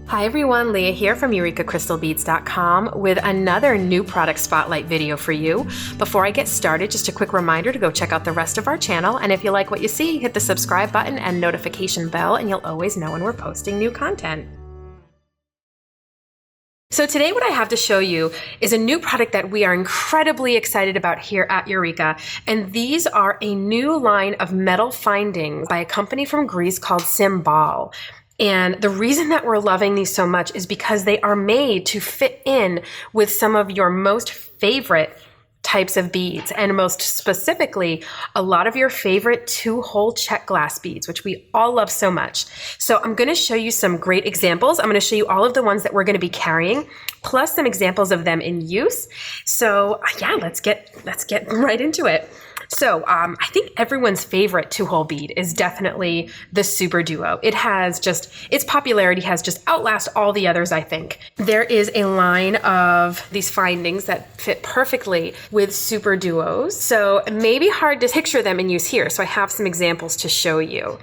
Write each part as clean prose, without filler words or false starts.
Hi everyone, Leah here from EurekaCrystalBeads.com with another new product spotlight video for you. Before I get started, just a quick reminder to go check out the rest of our channel, and if you like what you see, hit the subscribe button and notification bell and you'll always know when we're posting new content. So today what I have to show you is a new product that we are incredibly excited about here at Eureka, and these are a new line of metal findings by a company from Greece called Cymbal. And the reason that we're loving these so much is because they are made to fit in with some of your most favorite types of beads, and most specifically, a lot of your favorite 2-hole check glass beads, which we all love so much. So I'm going to show you some great examples. I'm going to show you all of the ones that we're going to be carrying, plus some examples of them in use. So yeah, let's get right into it. So I think everyone's favorite 2-hole bead is definitely the Super Duo. It has just, its popularity has just outlasted all the others, I think. There is a line of these findings that fit perfectly with Super Duos, so it may be hard to picture them in use here, so I have some examples to show you.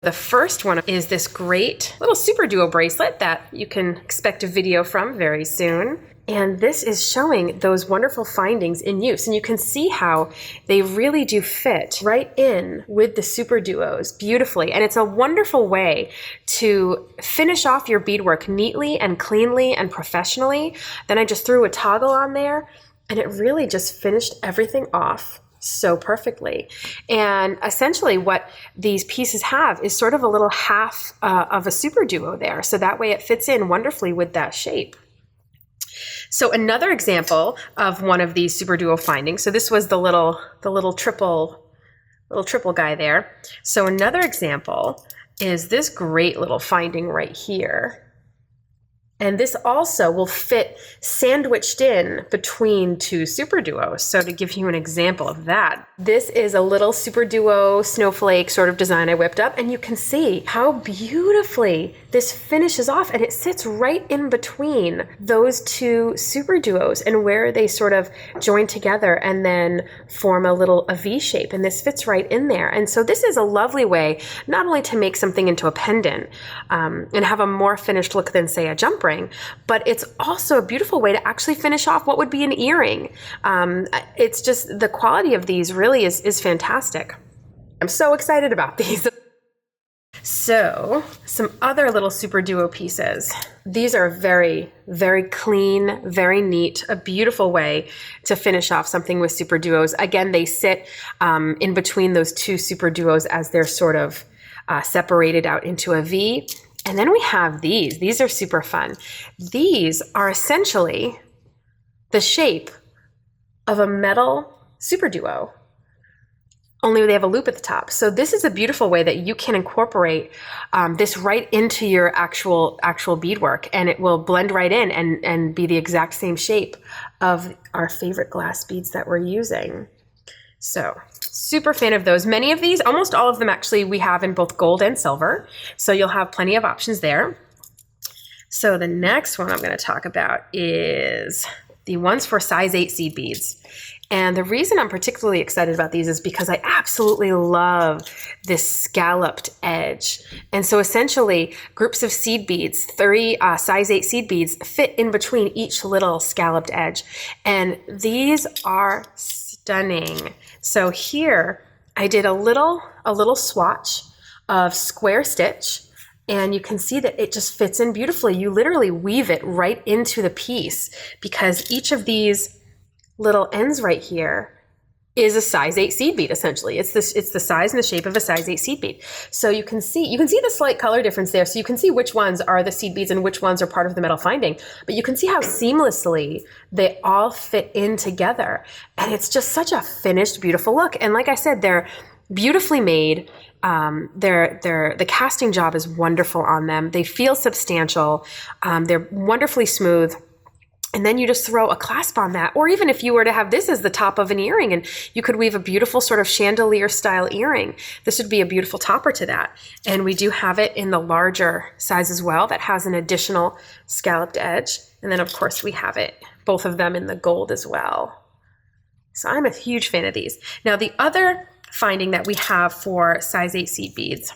The first one is this great little Super Duo bracelet that you can expect a video from very soon. And this is showing those wonderful findings in use. And you can see how they really do fit right in with the Super Duos beautifully. And it's a wonderful way to finish off your beadwork neatly and cleanly and professionally. Then I just threw a toggle on there and it really just finished everything off so perfectly. And essentially what these pieces have is sort of a little half of a Super Duo there. So that way it fits in wonderfully with that shape. So another example of one of these Super Duo findings, so this was the little triple guy there. So another example is this great little finding right here. And this also will fit sandwiched in between 2 Super Duos. So to give you an example of that, this is a little Super Duo snowflake sort of design I whipped up, and you can see how beautifully this finishes off, and it sits right in between those 2 Super Duos and where they sort of join together and then form a V shape, and this fits right in there. And so this is a lovely way not only to make something into a pendant and have a more finished look than, say, a jump ring, but it's also a beautiful way to actually finish off what would be an earring. It's just, the quality of these really is fantastic. I'm so excited about these. So some other little Super Duo pieces. These are very, very clean, very neat, a beautiful way to finish off something with Super Duos. Again, they sit in between those 2 Super Duos as they're sort of separated out into a V. And then we have these. These are super fun. These are essentially the shape of a metal Super Duo, only they have a loop at the top. So this is a beautiful way that you can incorporate this right into your actual beadwork, and it will blend right in and be the exact same shape of our favorite glass beads that we're using. So super fan of those. Many of these, almost all of them actually, we have in both gold and silver. So you'll have plenty of options there. So the next one I'm going to talk about is the ones for size 8 seed beads. And the reason I'm particularly excited about these is because I absolutely love this scalloped edge. And so essentially groups of seed beads, 3 size 8 seed beads fit in between each little scalloped edge. And these are stunning. So here I did a little swatch of square stitch, and you can see that it just fits in beautifully. You literally weave it right into the piece because each of these little ends right here is a size 8 seed bead. Essentially, it's the size and the shape of a size 8 seed bead. So you can see the slight color difference there. So you can see which ones are the seed beads and which ones are part of the metal finding. But you can see how seamlessly they all fit in together, and it's just such a finished, beautiful look. And like I said, they're beautifully made. The casting job is wonderful on them. They feel substantial. They're wonderfully smooth. And then you just throw a clasp on that. Or even if you were to have this as the top of an earring, and you could weave a beautiful sort of chandelier style earring, this would be a beautiful topper to that. And we do have it in the larger size as well that has an additional scalloped edge. And then of course we have it, both of them in the gold as well. So I'm a huge fan of these. Now the other finding that we have for size 8 seed beads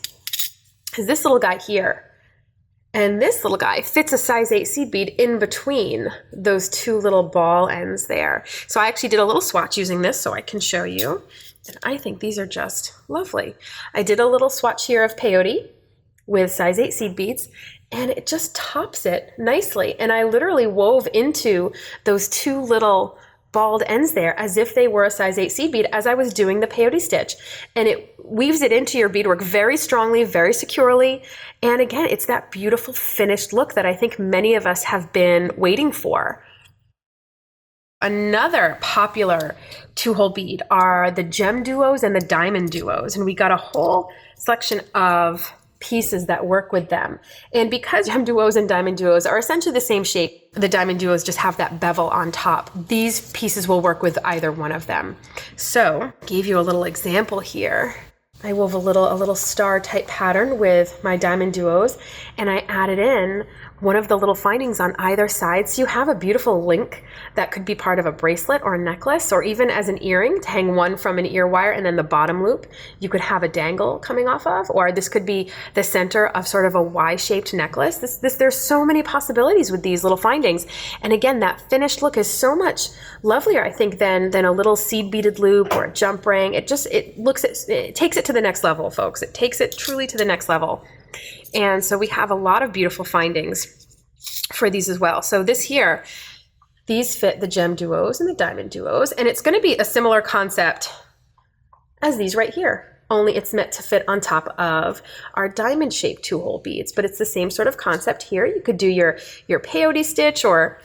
is this little guy here. And this little guy fits a size 8 seed bead in between those two little ball ends there. So I actually did a little swatch using this so I can show you. And I think these are just lovely. I did a little swatch here of peyote with size 8 seed beads, and it just tops it nicely. And I literally wove into those two little balled ends there as if they were a size 8 seed bead as I was doing the peyote stitch. And it weaves it into your beadwork very strongly, very securely. And again, it's that beautiful finished look that I think many of us have been waiting for. Another popular two-hole bead are the gem duos and the diamond duos. And we got a whole selection of pieces that work with them. And because gem duos and diamond duos are essentially the same shape, the diamond duos just have that bevel on top. These pieces will work with either one of them. So I gave you a little example here. I wove a little star type pattern with my diamond duos, and I added in one of the little findings on either side. So you have a beautiful link that could be part of a bracelet or a necklace, or even as an earring to hang one from an ear wire, and then the bottom loop you could have a dangle coming off of, or this could be the center of sort of a Y-shaped necklace. There's so many possibilities with these little findings. And again, that finished look is so much lovelier, I think, than a little seed beaded loop or a jump ring. It takes it to the next level, folks. It takes it truly to the next level. And so we have a lot of beautiful findings for these as well. So this here, these fit the gem duos and the diamond duos, and it's going to be a similar concept as these right here, only it's meant to fit on top of our diamond shaped two-hole beads, but it's the same sort of concept here. You could do your peyote stitch, or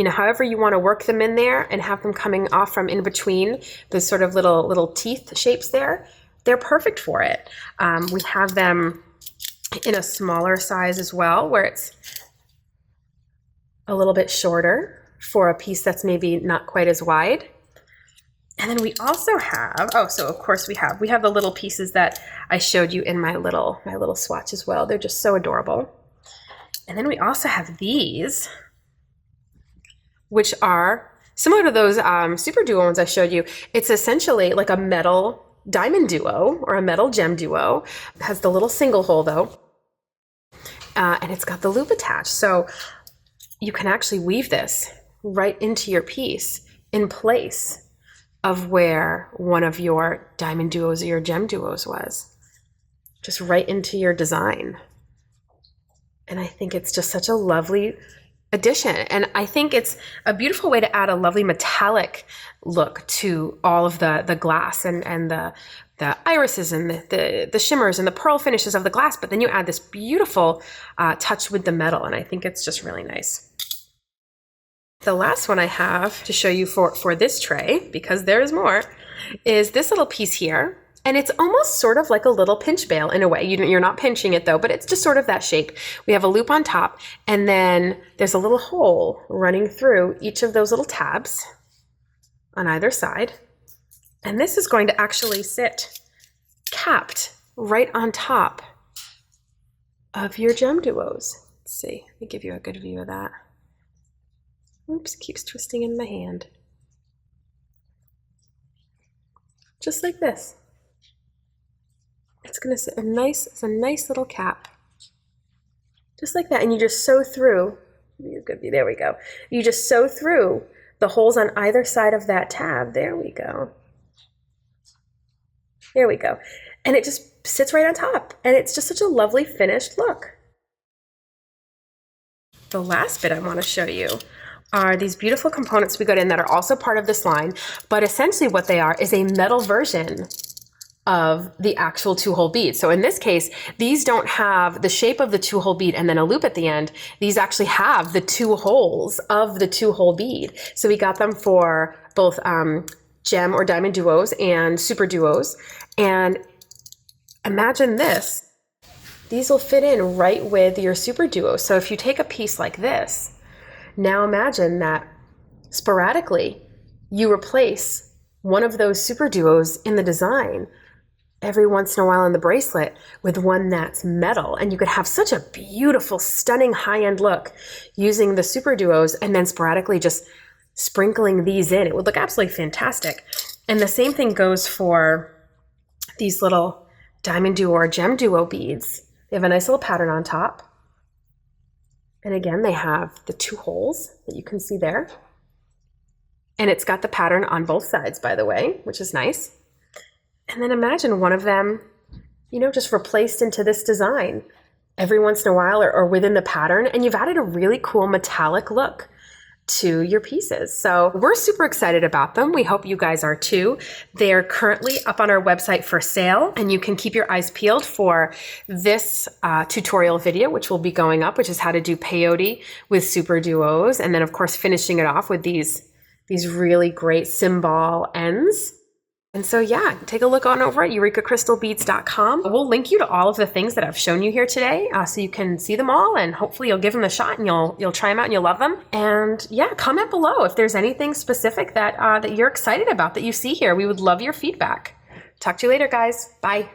however you want to work them in there, and have them coming off from in between those sort of little teeth shapes there. They're perfect for it. We have them in a smaller size as well, where it's a little bit shorter for a piece that's maybe not quite as wide. And then we also have, so of course we have the little pieces that I showed you in my little swatch as well. They're just so adorable. And then we also have these, which are similar to those super duo ones I showed you. It's essentially like a metal diamond duo or a metal gem duo. It has the little single hole though, and it's got the loop attached. So you can actually weave this right into your piece in place of where one of your diamond duos or your gem duos was, just right into your design. And I think it's just such a lovely addition. And I think it's a beautiful way to add a lovely metallic look to all of the glass and the irises and the shimmers and the pearl finishes of the glass. But then you add this beautiful touch with the metal. And I think it's just really nice. The last one I have to show you for this tray, because there's more, is this little piece here. And it's almost sort of like a little pinch bail in a way. You're not pinching it though, but it's just sort of that shape. We have a loop on top, and then there's a little hole running through each of those little tabs on either side. And this is going to actually sit capped right on top of your gem duos. Let's see, let me give you a good view of that. Oops, keeps twisting in my hand. Just like this. It's going to sit it's a nice little cap. Just like that. And you just sew through, there we go. You just sew through the holes on either side of that tab. There we go. There we go. And it just sits right on top. And it's just such a lovely finished look. The last bit I want to show you are these beautiful components we got in that are also part of this line, but essentially what they are is a metal version of the actual two-hole bead. So in this case, these don't have the shape of the two-hole bead and then a loop at the end. These actually have the two holes of the two-hole bead. So we got them for both gem or diamond duos and super duos. And imagine this. These will fit in right with your super duo. So if you take a piece like this, now imagine that sporadically you replace one of those super duos in the design every once in a while in the bracelet with one that's metal. And you could have such a beautiful, stunning high-end look using the super duos and then sporadically just sprinkling these in. It would look absolutely fantastic. And the same thing goes for these little diamond duo or gem duo beads. They have a nice little pattern on top. And again, they have the 2 holes that you can see there. And it's got the pattern on both sides, by the way, which is nice. And then imagine one of them, you know, just replaced into this design every once in a while or within the pattern. And you've added a really cool metallic look to your pieces. So we're super excited about them. We hope you guys are too. They're currently up on our website for sale, and you can keep your eyes peeled for this tutorial video, which will be going up, which is how to do peyote with super duos. And then of course, finishing it off with these really great cymbal ends. And so yeah, take a look on over at EurekaCrystalBeads.com. We'll link you to all of the things that I've shown you here today, so you can see them all, and hopefully you'll give them a shot and you'll try them out and you'll love them. And yeah, comment below if there's anything specific that that you're excited about that you see here. We would love your feedback. Talk to you later, guys. Bye.